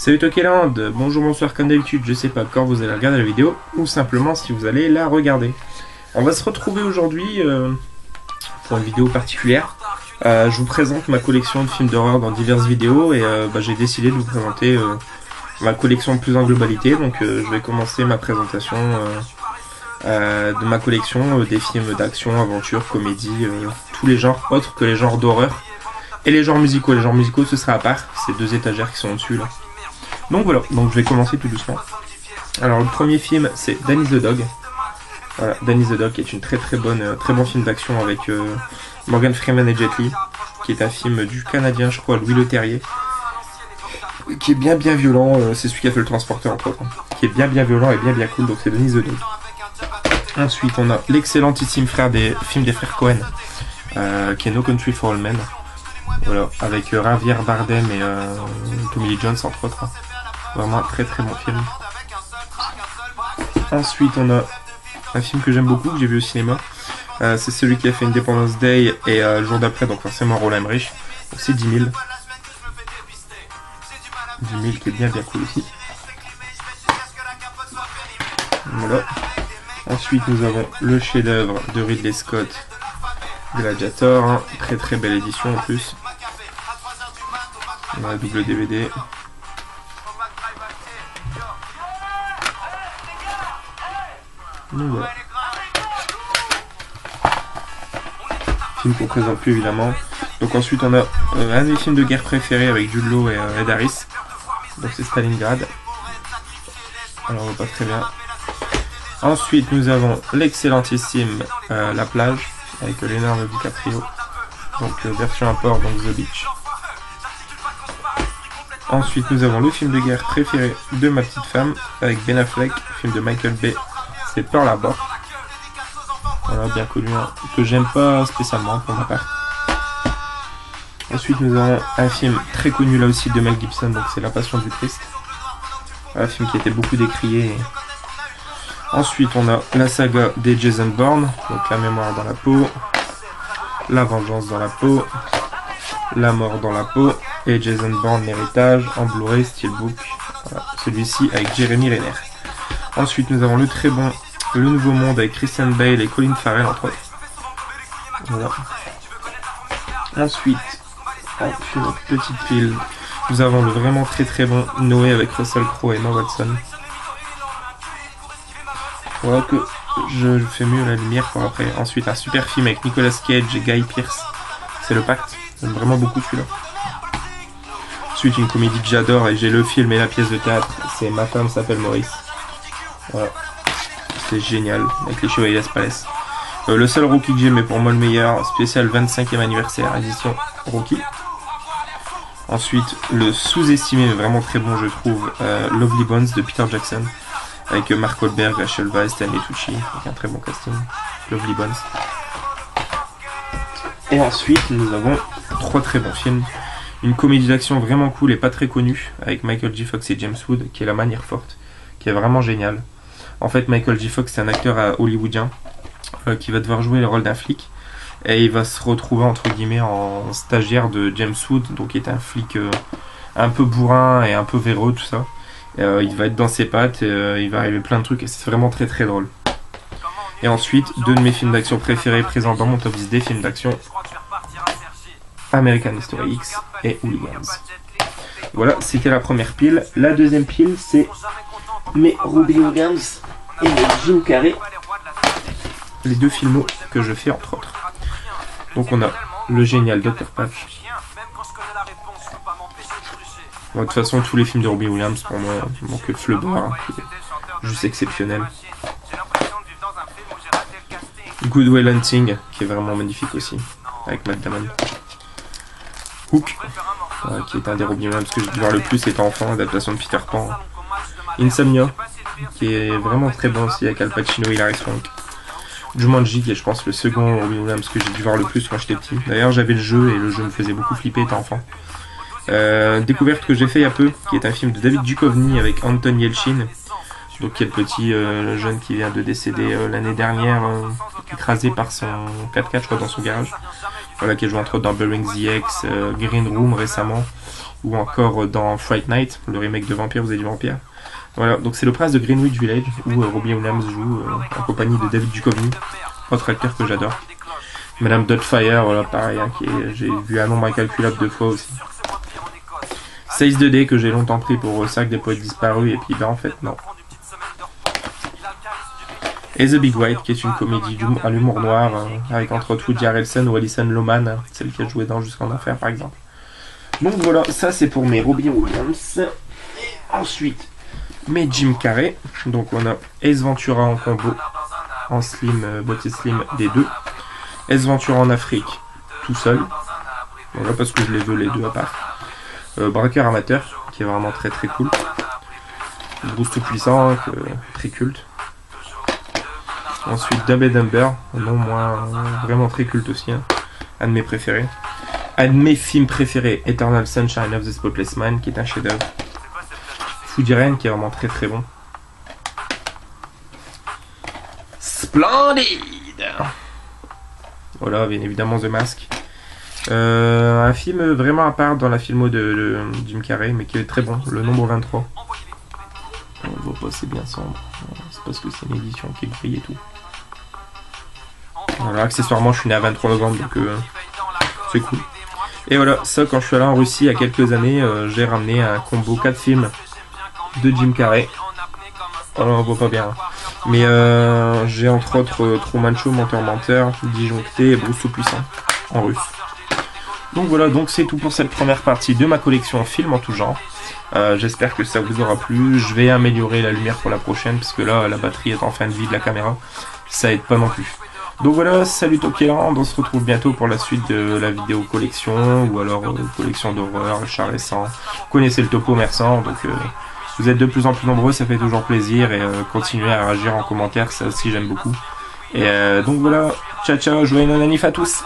Salut Tokeland, bonjour, bonsoir, comme d'habitude, je sais pas quand vous allez regarder la vidéo, ou simplement si vous allez la regarder. On va se retrouver aujourd'hui pour une vidéo particulière. Je vous présente ma collection de films d'horreur dans diverses vidéos, et j'ai décidé de vous présenter ma collection plus en globalité. Donc je vais commencer ma présentation de ma collection des films d'action, aventure, comédie, tous les genres autres que les genres d'horreur. Et les genres musicaux. Les genres musicaux, ce sera à part, ces deux étagères qui sont au-dessus là. Donc voilà, donc je vais commencer tout doucement. Alors le premier film, c'est Danny the Dog. Voilà, Danny the Dog est une très bon film d'action avec Morgan Freeman et Jet Li, qui est un film du Canadien, je crois, Louis Leterrier, qui est bien violent. C'est celui qui a fait Le Transporteur entre autres, qui est bien violent et bien cool. Donc c'est Danny the Dog. Ensuite, on a l'excellentissime film des frères Cohen, qui est No Country for All Men. Voilà, avec Javier Bardem et Tommy Lee Jones entre autres. Vraiment un très bon film. Ensuite, on a un film que j'aime beaucoup, que j'ai vu au cinéma. C'est celui qui a fait Independence Day et le jour d'après, donc forcément Roland Emmerich. C'est 10 000. 10 000 qui est bien cool aussi. Voilà. Ensuite, nous avons le chef-d'œuvre de Ridley Scott, Gladiator, hein. Très belle édition en plus. On a la double DVD. Donc voilà. Film qu'on présente plus évidemment. Donc ensuite on a un des films de guerre préférés avec Jude Law et Ed Harris. Donc c'est Stalingrad. Alors on voit pas très bien. Ensuite nous avons l'excellentissime La Plage avec Leonardo DiCaprio. Donc version import, donc The Beach. Ensuite nous avons le film de guerre préféré de ma petite femme avec Ben Affleck, film de Michael Bay, c'est Pearl Harbor. Voilà, bien connu, hein, que j'aime pas spécialement pour ma part. Ensuite nous avons un film très connu là aussi de Mel Gibson, donc c'est La Passion du Christ. Un film qui a été beaucoup décrié. Ensuite on a la saga des Jason Bourne, donc La mémoire dans la peau, La vengeance dans la peau, La mort dans la peau et Jason Bourne l'héritage en Blu-ray Steelbook. Voilà, celui-ci avec Jeremy Renner. Ensuite nous avons le Nouveau Monde avec Christian Bale et Colin Farrell entre autres. Voilà. Ensuite, une petite pile, nous avons le vraiment très bon Noé avec Russell Crowe et Emma Watson. Voilà que je fais mieux la lumière pour après. Ensuite un super film avec Nicolas Cage et Guy Pearce, c'est Le Pacte. J'aime vraiment beaucoup celui-là. Ensuite une comédie que j'adore et j'ai le film et la pièce de théâtre, c'est Ma femme s'appelle Maurice. Voilà. C'est génial, avec les Chevaliers Palace. Le seul Rocky que j'aime, mais pour moi le meilleur, spécial 25e anniversaire, édition Rocky. Ensuite, le sous-estimé, mais vraiment très bon je trouve, Lovely Bones de Peter Jackson, avec Mark Wahlberg, Rachel Weisz, Stanley Tucci, avec un très bon casting. Lovely Bones. Et ensuite, nous avons 3 très bons films. Une comédie d'action vraiment cool et pas très connue, avec Michael J. Fox et James Wood, qui est La Manière Forte, qui est vraiment génial. En fait, Michael J. Fox, c'est un acteur hollywoodien qui va devoir jouer le rôle d'un flic. Et il va se retrouver, entre guillemets, en stagiaire de James Wood, donc qui est un flic un peu bourrin et un peu véreux, tout ça. Il va être dans ses pattes, il va arriver plein de trucs, et c'est vraiment très drôle. Et ensuite, 2 de mes films d'action préférés présents dans mon top 10 des films d'action. American History X et Hooligans. Voilà, c'était la première pile. La deuxième pile, c'est mes Robbie Williams et mes Jim Carrey, les 2 films que je fais entre autres. Donc on a le génial Dr Patch. Bon, de toute façon tous les films de Robbie Williams pour moi manquent Flubber, hein, juste exceptionnel. Good Will Hunting qui est vraiment magnifique aussi avec Matt Damon. Hook qui est un des Robbie Williams que j'ai dû voir le plus étant enfant, adaptation de Peter Pan. Insomnia, qui est vraiment très bon aussi avec Al Pacino et Hilary Swank. Jumanji, qui est je pense le second Robbie Williams que j'ai dû voir le plus quand j'étais petit. D'ailleurs j'avais le jeu et le jeu me faisait beaucoup flipper étant enfant. Découverte que j'ai fait il y a peu, qui est un film de David Duchovny avec Anton Yelchin. Donc qui est le petit jeune qui vient de décéder l'année dernière, écrasé par son 4x4 je crois dans son garage. Voilà, qui a joué entre autres dans Bearing the X, Green Room récemment. ou encore dans Fright Night, le remake de Vampire, vous avez du Vampire. Voilà, donc c'est le prince de Greenwich Village, où Robin Williams joue en compagnie de David Duchovny, autre acteur que j'adore. Madame Doubtfire, voilà, pareil, hein, j'ai vu un nombre incalculable de fois aussi. 6-2D que j'ai longtemps pris pour Cercle des Poètes Disparus, et puis ben en fait non. Et The Big White, qui est une comédie à l'humour noir, avec entre autres Woody Harrelson ou Alison Lohman, celle qui a joué dans Jusqu'en Enfer par exemple. Donc voilà, ça c'est pour mes Robin Williams. Et ensuite, mes Jim Carrey. Donc on a Ace Ventura en combo, en slim, boîtier slim des deux. Ace Ventura en Afrique, tout seul. Voilà, parce que je les veux les deux à part. Braqueur amateur, qui est vraiment très très cool. Bruce Tout-Puissant, très culte. Ensuite Dumb and Dumber, non moins vraiment très culte aussi, hein. Un de mes préférés. Un de mes films préférés, Eternal Sunshine of the Spotless Mind, qui est un chef-d'œuvre. Food Irene, qui est vraiment très très bon. Splendide. Voilà, bien évidemment The Mask. Un film vraiment à part dans la filmo de Jim Carrey, mais qui est très bon, Le Nombre 23. On le voit pas, c'est bien sombre. C'est parce que c'est une édition qui brille et tout. Voilà, accessoirement, je suis né à 23 novembre, donc c'est cool. Et voilà, ça, quand je suis allé en Russie il y a quelques années, j'ai ramené un combo 4 films de Jim Carrey. Alors, on voit pas bien. Hein. Mais j'ai entre autres Truman Show, Menteur Menteur, Disjoncté et Bruce Tout-Puissant en russe. Donc voilà, donc c'est tout pour cette première partie de ma collection films en tout genre. J'espère que ça vous aura plu. Je vais améliorer la lumière pour la prochaine, parce que là, la batterie est en fin de vie de la caméra. Ça aide pas non plus. Donc voilà, salut Tokéland, on se retrouve bientôt pour la suite de la vidéo collection, ou alors collection d'horreur, chat récent. Vous connaissez le topo Mersan, donc vous êtes de plus en plus nombreux, ça fait toujours plaisir, et continuez à réagir en commentaire, ça aussi j'aime beaucoup. Et donc voilà, ciao ciao, joyeux non-anif à tous.